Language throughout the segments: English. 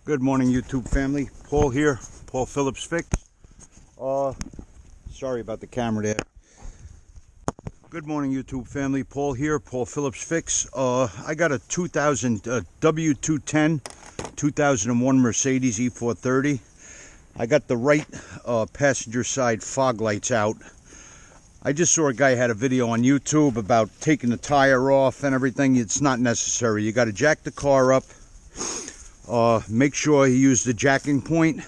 Good morning, YouTube family. Paul here, Paul Phillips Fix. Sorry about the camera there. Good morning, YouTube family. Paul here, Paul Phillips Fix. I got a 2000 W210 2001 Mercedes E430. I got the right passenger side fog lights out. I just saw a guy had a video on YouTube about taking the tire off and everything. It's not necessary. You got to jack the car up. Make sure you use the jacking point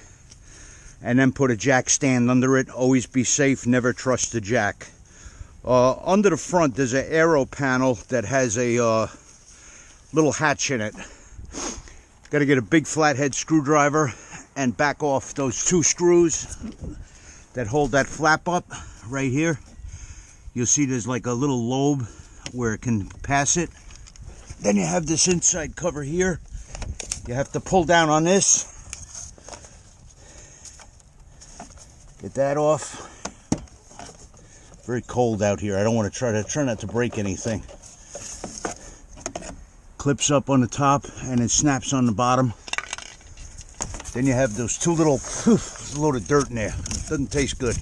and then put a jack stand under it. Always be safe, never trust the jack. Under the front there's an aero panel that has a little hatch in it. Got to get a big flathead screwdriver and back off those two screws that hold that flap up right here. You'll see there's like a little lobe where it can pass it. Then you have this inside cover here. You have to pull down on this. Get that off. Very cold out here. I don't want to try not to break anything. Clips up on the top and it snaps on the bottom. Then you have those two little, there's a load of dirt in there. Doesn't taste good.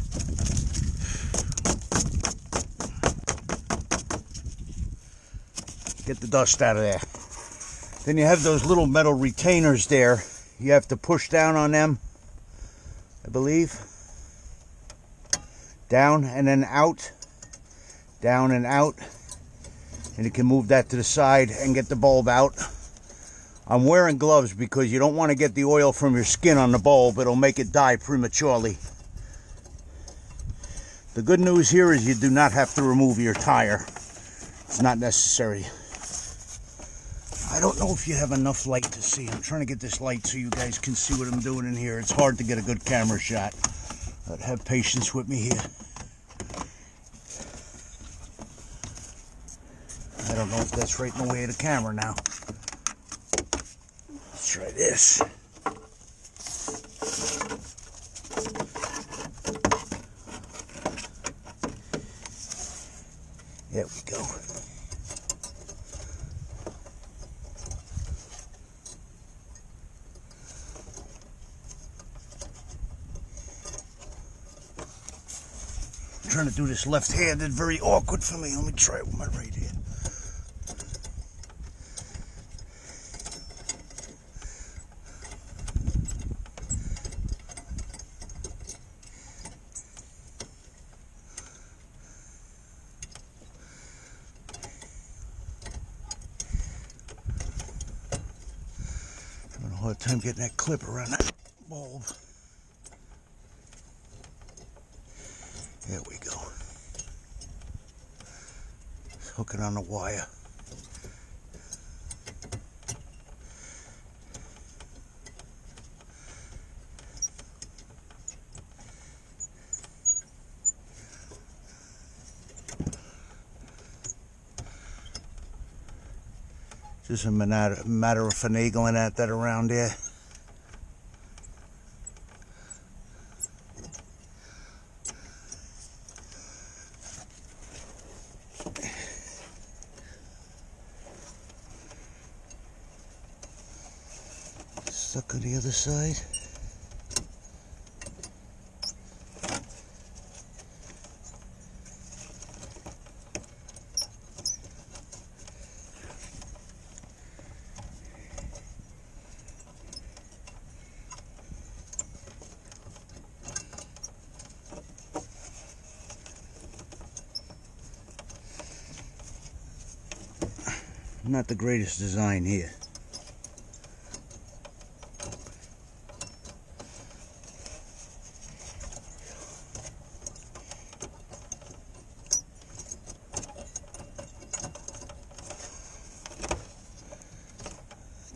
Get the dust out of there. Then you have those little metal retainers there. You have to push down on them, I believe. Down and then out. Down and out. And you can move that to the side and get the bulb out. I'm wearing gloves because you don't want to get the oil from your skin on the bulb. It'll make it die prematurely. The good news here is you do not have to remove your tire. It's not necessary. I don't know if you have enough light to see. I'm trying to get this light so you guys can see what I'm doing in here. It's hard to get a good camera shot. But have patience with me here. I don't know if that's right in the way of the camera now. Let's try this. There we go. Trying to do this left-handed, very awkward for me. Let me try it with my right hand. Having a hard time getting that clip around that bulb. There we go. Just hook it on the wire. Just a matter of finagling that around there. Stuck on the other side. Not the greatest design here.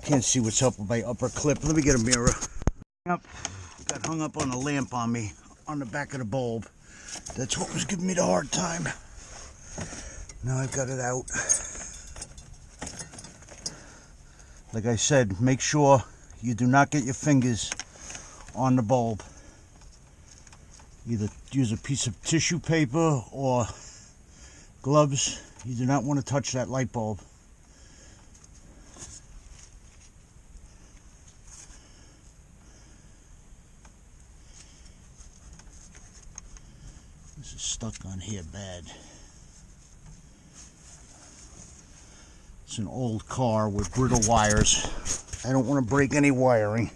Can't see what's up with my upper clip. Let me get a mirror. Yep, got hung up on a lamp on me on the back of the bulb. That's what was giving me the hard time. Now I've got it out. Like I said, make sure you do not get your fingers on the bulb. Either use a piece of tissue paper or gloves. You do not want to touch that light bulb. This is stuck on here bad. It's an old car with brittle wires. I don't want to break any wiring.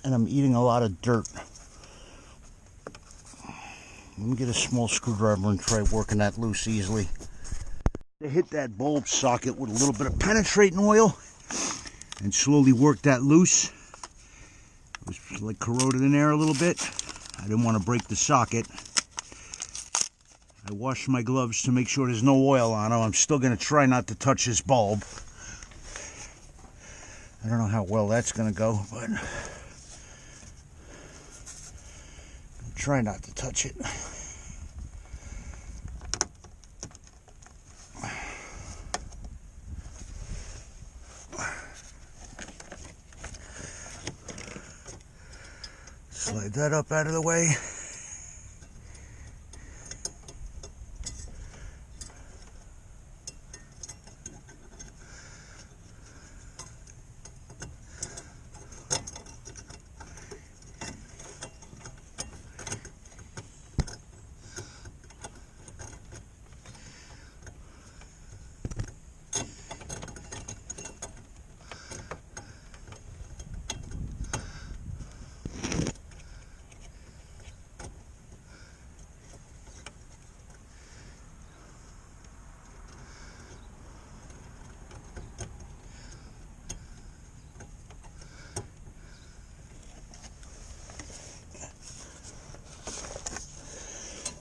And I'm eating a lot of dirt. Let me get a small screwdriver and try working that loose easily. To hit that bulb socket with a little bit of penetrating oil and slowly work that loose. It was like corroded in there a little bit. I didn't want to break the socket. I washed my gloves to make sure there's no oil on them. I'm still going to try not to touch this bulb. I don't know how well that's going to go, but I'll try not to touch it. Slide that up out of the way.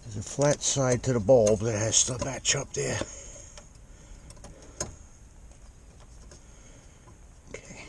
There's a flat side to the bulb that has to match up there. Okay.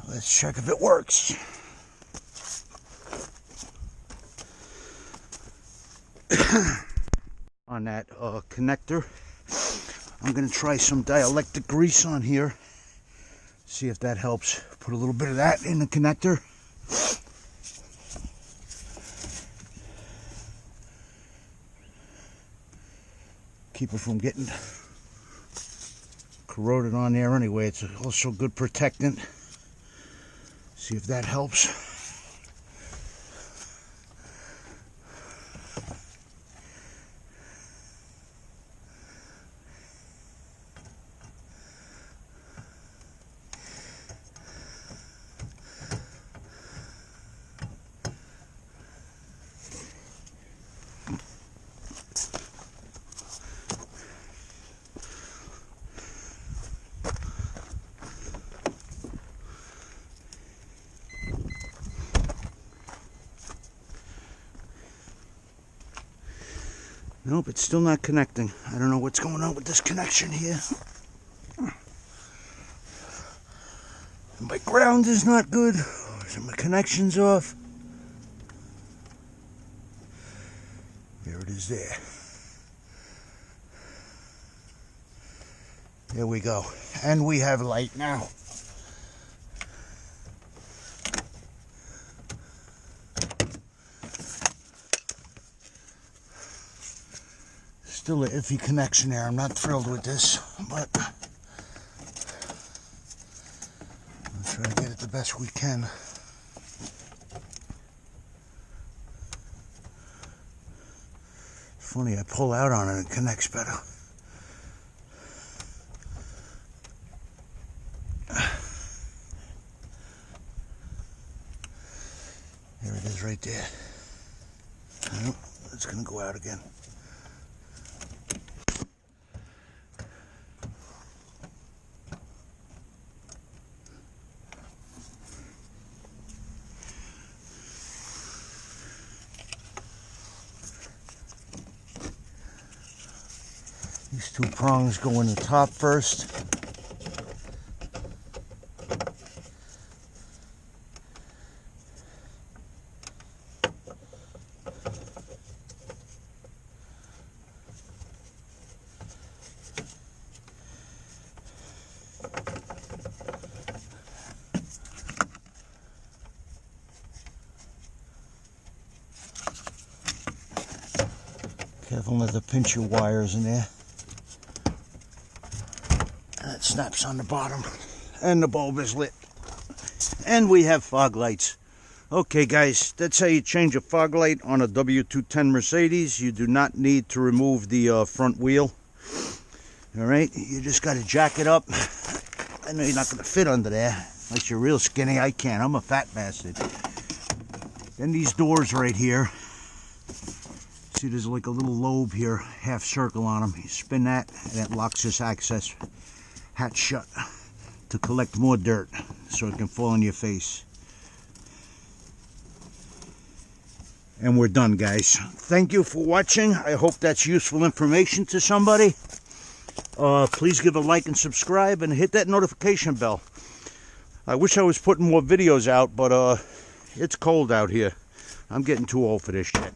Let's check if it works. On that connector, I'm going to try some dielectric grease on here. See if that helps. Put a little bit of that in the connector. Keep it from getting corroded on there anyway. It's also good protectant. See if that helps. Nope, it's still not connecting. I don't know what's going on with this connection here. My ground is not good. So my connection's off. There it is there. There we go. And we have light now. Still an iffy connection there. I'm not thrilled with this, but we'll try to get it the best we can. Funny, I pull out on it, it connects better. There it is right there. Oh, it's going to go out again. These two prongs go in the top first. Careful not to pinch your wires in there. And it snaps on the bottom. And the bulb is lit. And we have fog lights. Okay guys, that's how you change a fog light on a W210 Mercedes. You do not need to remove the front wheel. Alright, you just got to jack it up. I know you're not going to fit under there. Unless you're real skinny. I can't. I'm a fat bastard. Then these doors right here. See, there's like a little lobe here, half circle on them. You spin that, and that locks this access hatch shut to collect more dirt so it can fall on your face. And we're done, guys. Thank you for watching. I hope that's useful information to somebody. Please give a like and subscribe and hit that notification bell. I wish I was putting more videos out, but it's cold out here. I'm getting too old for this shit.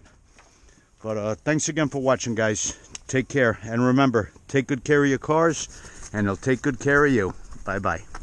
But thanks again for watching, guys. Take care. And remember, take good care of your cars, and they'll take good care of you. Bye-bye.